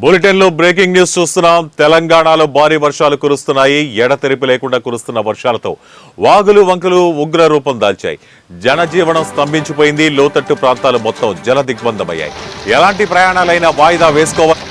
బులెటిన్లో breaking news చూస్తున్నాం. తెలంగాణలో భారీ వర్షాలు కురుస్తున్నాయి. ఎడతెరిపి లేకుండా కురుస్తున్న వర్షాలతో వాగులు వంకలు ఉగ్ర రూపం దాల్చాయి. జనజీవనం స్తంభించిపోయింది. లోతట్టు ప్రాంతాలు మొత్తం జల దిగ్బంధమయ్యాయి. ఎలాంటి ప్రయాణాలైనా వాయిదా వేసుకోవాలి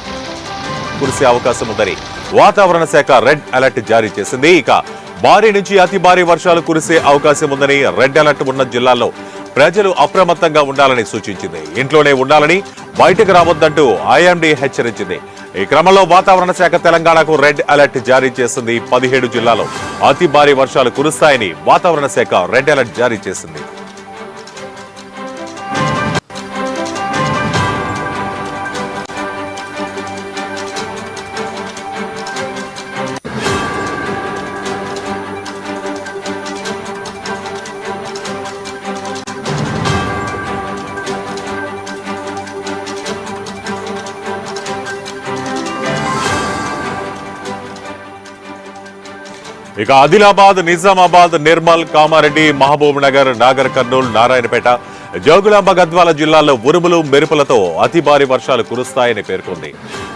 కురిసే అవకాశం ఉందని వాతావరణ శాఖ రెడ్ అలర్ట్ జారీ చేసింది. ఇక భారీ నుంచి అతి భారీ వర్షాలు కురిసే అవకాశం ఉందని రెడ్ అలర్ట్ ఉన్న జిల్లాల్లో ప్రజలు అప్రమత్తంగా ఉండాలని సూచించింది. ఇంట్లోనే ఉండాలని, బయటకు రావద్దంటూ ఐఎండీ హెచ్చరించింది. ఈ క్రమంలో వాతావరణ శాఖ తెలంగాణకు రెడ్ అలర్ట్ జారీ చేసింది. 17 జిల్లాలో అతి భారీ వర్షాలు కురుస్తాయని వాతావరణ శాఖ రెడ్ అలర్ట్ జారీ చేసింది. ఇక ఆదిలాబాద్, నిజామాబాద్, నిర్మల్, కామారెడ్డి, మహబూబ్ నగర్, నాగర్ కర్నూల్, నారాయణపేట, జోగులాంబ, గద్వాల జిల్లాల్లో ఉరుములు మెరుపులతో అతి భారీ వర్షాలు కురుస్తాయని పేర్కొంది.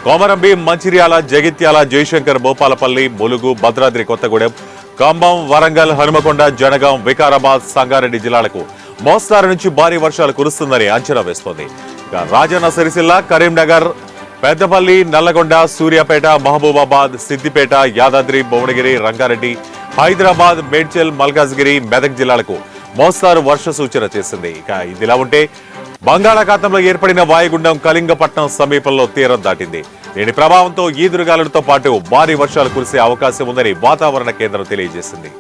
కొమరంభీం, మంచిర్యాల, జగిత్యాల, జయశంకర్, భూపాలపల్లి, ములుగు, భద్రాద్రి కొత్తగూడెం, ఖమ్మం, వరంగల్, హనుమకొండ, జనగాం, వికారాబాద్, సంగారెడ్డి జిల్లాలకు మోస్తారు నుంచి భారీ వర్షాలు కురుస్తుందని అంచనా వేస్తోంది. ఇక రాజన్న సిరిసిల్ల, కరీంనగర్, పెద్దపల్లి, నల్లగొండ, సూర్యాపేట, మహబూబాబాద్, సిద్దిపేట, యాదాద్రి, భువనగిరి, రంగారెడ్డి, హైదరాబాద్, మేడ్చల్, మల్కాజ్గిరి, మెదక్ జిల్లాలకు మోస్తారు వర్ష సూచన చేసింది. ఇక ఇదిలా ఉంటే బంగాళాఖాతంలో ఏర్పడిన వాయుగుండం కళింగపట్నం సమీపంలో తీరం దాటింది. దీని ప్రభావంతో ఈదురుగాలులతో పాటు భారీ వర్షాలు కురిసే అవకాశం ఉందని వాతావరణ కేంద్రం తెలియజేసింది.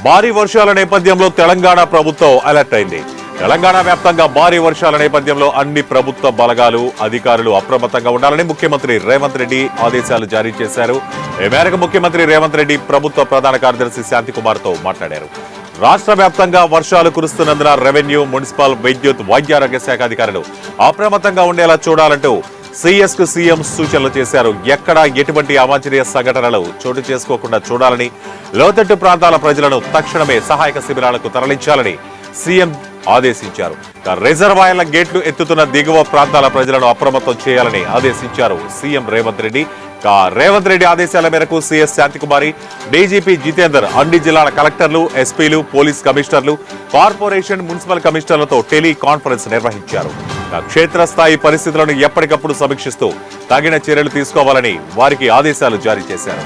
భారీ వర్షాల నేపథ్యంలో తెలంగాణ ప్రభుత్వం అలర్ట్ అయింది. తెలంగాణ వ్యాప్తంగా భారీ వర్షాల నేపథ్యంలో అన్ని ప్రభుత్వ బలగాలు, అధికారులు అప్రమత్తంగా ఉండాలని ముఖ్యమంత్రి రేవంత్ రెడ్డి ఆదేశాలు జారీ చేశారు. ఈ మేరకు ముఖ్యమంత్రి రేవంత్ రెడ్డి ప్రభుత్వ ప్రధాన కార్యదర్శి శాంతికుమార్ తో మాట్లాడారు. రాష్ట్ర వ్యాప్తంగా వర్షాలు కురుస్తున్నందున రెవెన్యూ, మున్సిపల్, విద్యుత్, వైద్యారోగ్య శాఖ అధికారులు అప్రమత్తంగా ఉండేలా చూడాలంటూ సీఎస్ కు సీఎం సూచనలు చేశారు. ఎక్కడా ఎటువంటి అవాంఛనీయ సంఘటనలు చోటు చేసుకోకుండా చూడాలని, లోతట్టు ప్రాంతాల ప్రజలను తక్షణమే సహాయక శిబిరాలకు తరలించాలని సీఎం ఆదేశించారు. రిజర్వాయర్ల గేట్లు ఎత్తుతున్న దిగువ ప్రాంతాల ప్రజలను అప్రమత్తం చేయాలని ఆదేశించారు సీఎం రేవంత్ రెడ్డి. రేవంత్ రెడ్డి ఆదేశాల మేరకు సీఎస్ శాంతికుమారి, డీజీపీ జితేందర్ అన్ని జిల్లాల కలెక్టర్లు, ఎస్పీలు, పోలీస్ కమిషనర్లు, కార్పొరేషన్, మున్సిపల్ కమిషనర్లతో టెలికాన్ఫరెన్స్ నిర్వహించారు. క్షేత్రస్థాయి పరిస్థితులను ఎప్పటికప్పుడు సమీక్షిస్తూ తగిన చర్యలు తీసుకోవాలని వారికి ఆదేశాలు జారీ చేశారు.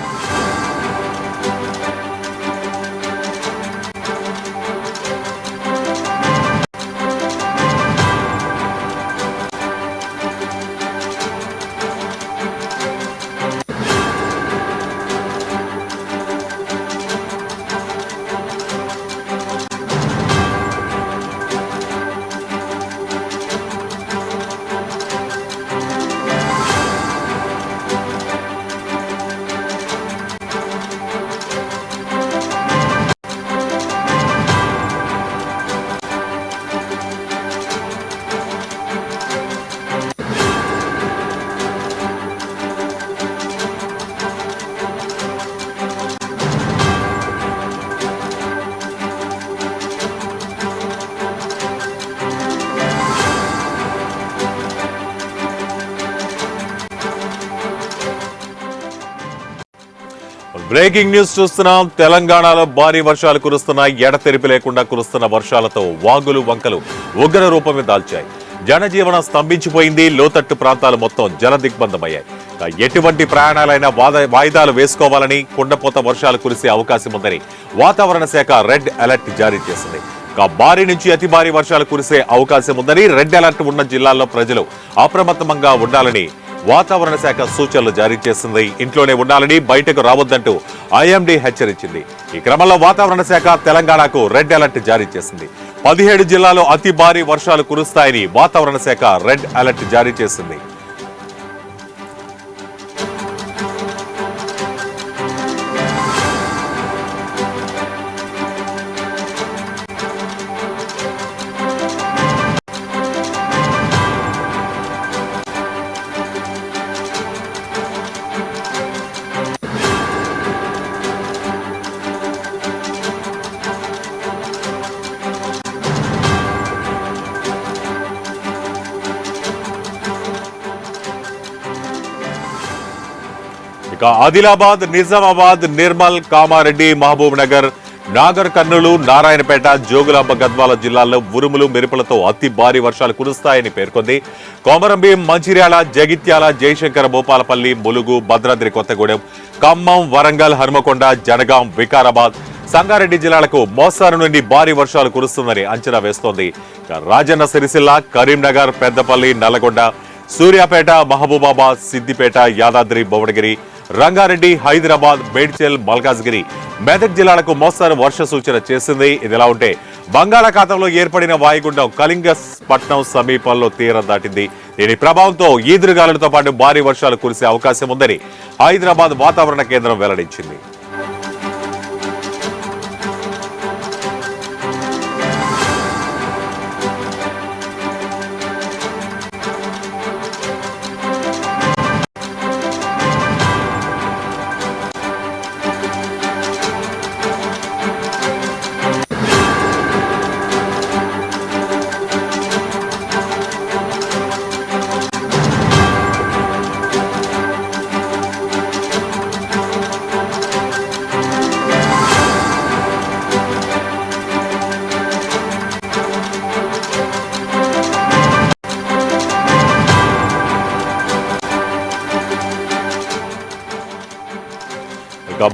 బ్రేకింగ్ న్యూస్ చూస్తున్నాం. తెలంగాణలో భారీ వర్షాలు కురుస్తున్నాయి. ఎడతెరిపి లేకుండా కురుస్తున్న వర్షాలతో వాగులు వంకలు ఉగ్ర రూపమే దాల్చాయి. జనజీవనం స్తంభించిపోయింది. లోతట్టు ప్రాంతాలు మొత్తం జల దిగ్బంధమయ్యాయి. ఎటువంటి ప్రయాణాలైనా వాయిదాలు వేసుకోవాలని, కుండపోత వర్షాలు కురిసే అవకాశం ఉందని వాతావరణ శాఖ రెడ్ అలర్ట్ జారీ చేసింది. భారీ నుంచి అతి భారీ వర్షాలు కురిసే అవకాశం ఉందని రెడ్ అలర్ట్ ఉన్న జిల్లాల్లో ప్రజలు అప్రమత్తంగా ఉండాలని వాతావరణ శాఖ సూచనలు జారీ చేసింది. ఇంట్లోనే ఉండాలని, బయటకు రావద్దంటూ ఐఎండీ హెచ్చరించింది. ఈ క్రమంలో వాతావరణ శాఖ తెలంగాణకు రెడ్ అలర్ట్ జారీ చేసింది. 17 జిల్లాలో అతి భారీ వర్షాలు కురుస్తాయని వాతావరణ శాఖ రెడ్ అలర్ట్ జారీ చేసింది. ఆదిలాబాద్, నిజామాబాద్, నిర్మల్, కామారెడ్డి, మహబూబ్ నగర్, నాగర్ కర్నూలు, నారాయణపేట, జోగులాంబ, గద్వాల జిల్లాల్లో ఉరుములు మెరుపులతో అతి భారీ వర్షాలు కురుస్తాయని పేర్కొంది. కొమరంభీం, మంచిర్యాల, జగిత్యాల, జయశంకర్, భూపాలపల్లి, ములుగు, భద్రాద్రి కొత్తగూడెం, ఖమ్మం, వరంగల్, హనుమకొండ, జనగాం, వికారాబాద్, సంగారెడ్డి జిల్లాలకు మోస్తారు నుండి భారీ వర్షాలు కురుస్తుందని అంచనా వేస్తోంది. రాజన్న సిరిసిల్ల, కరీంనగర్, పెద్దపల్లి, నల్లగొండ, సూర్యాపేట, మహబూబాబాద్, సిద్దిపేట, యాదాద్రి, భువనగిరి, రంగారెడ్డి, హైదరాబాద్, మేడ్చల్, మల్కాజ్గిరి, మెదక్ జిల్లాలకు మోస్తారు వర్ష సూచన చేసింది. ఇదిలా ఉంటే బంగాళాఖాతంలో ఏర్పడిన వాయుగుండం కళింగపట్నం సమీపంలో తీరం దాటింది. దీని ప్రభావంతో ఈదురుగాలులతో పాటు భారీ వర్షాలు కురిసే అవకాశం ఉందని హైదరాబాద్ వాతావరణ కేంద్రం వెల్లడించింది.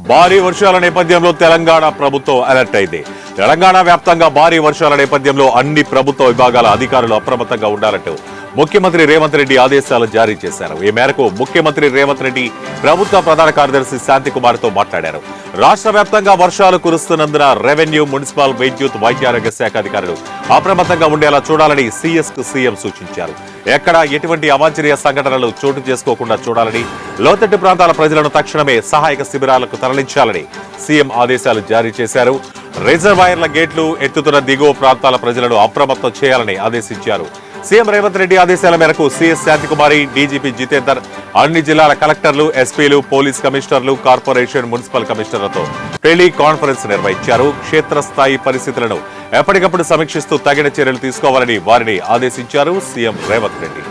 భారీ వర్షాల నేపథ్యంలో తెలంగాణ ప్రభుత్వం అలర్ట్ అయింది. తెలంగాణ వ్యాప్తంగా భారీ వర్షాల నేపథ్యంలో అన్ని ప్రభుత్వ విభాగాల అధికారులు అప్రమత్తంగా ఉండాలంటూ ముఖ్యమంత్రి రేవంత్ రెడ్డి ఆదేశాలు జారీ చేశారు. ఈ మేరకు ముఖ్యమంత్రి రేవంత్ రెడ్డి ప్రభుత్వ ప్రధాన కార్యదర్శి శాంతికుమార్ తో మాట్లాడారు. రాష్ట్ర వ్యాప్తంగా వర్షాలు కురుస్తున్నందున రెవెన్యూ, మున్సిపల్, విద్యుత్, వైద్యారోగ్య శాఖ అధికారులు అప్రమత్తంగా ఉండేలా చూడాలని సీఎం సూచించారు. ఎక్కడా ఎటువంటి అవాంఛనీయ సంఘటనలు చోటు చేసుకోకుండా చూడాలని, లోతట్టు ప్రాంతాల ప్రజలను తక్షణమే సహాయక శిబిరాలకు తరలించాలని సీఎం ఆదేశాలు జారీ చేశారు. రిజర్వాయర్ల గేట్లు ఎత్తుతున్న దిగువ ప్రాంతాల ప్రజలను అప్రమత్తం చేయాలని ఆదేశించారు. సీఎం రేవంత్ రెడ్డి ఆదేశాల మేరకు సీఎస్ శాంతికుమారి, డీజీపీ జితేందర్ అన్ని జిల్లాల కలెక్టర్లు, ఎస్పీలు, పోలీస్ కమిషనర్లు, కార్పొరేషన్, మున్సిపల్ కమిషనర్లతో టెలి కాన్ఫరెన్స్ నిర్వహించారు. క్షేత్రస్థాయి పరిస్థితులను ఎప్పటికప్పుడు సమీక్షిస్తూ తగిన చర్యలు తీసుకోవాలని వారిని ఆదేశించారు సీఎం రేవంత్ రెడ్డి.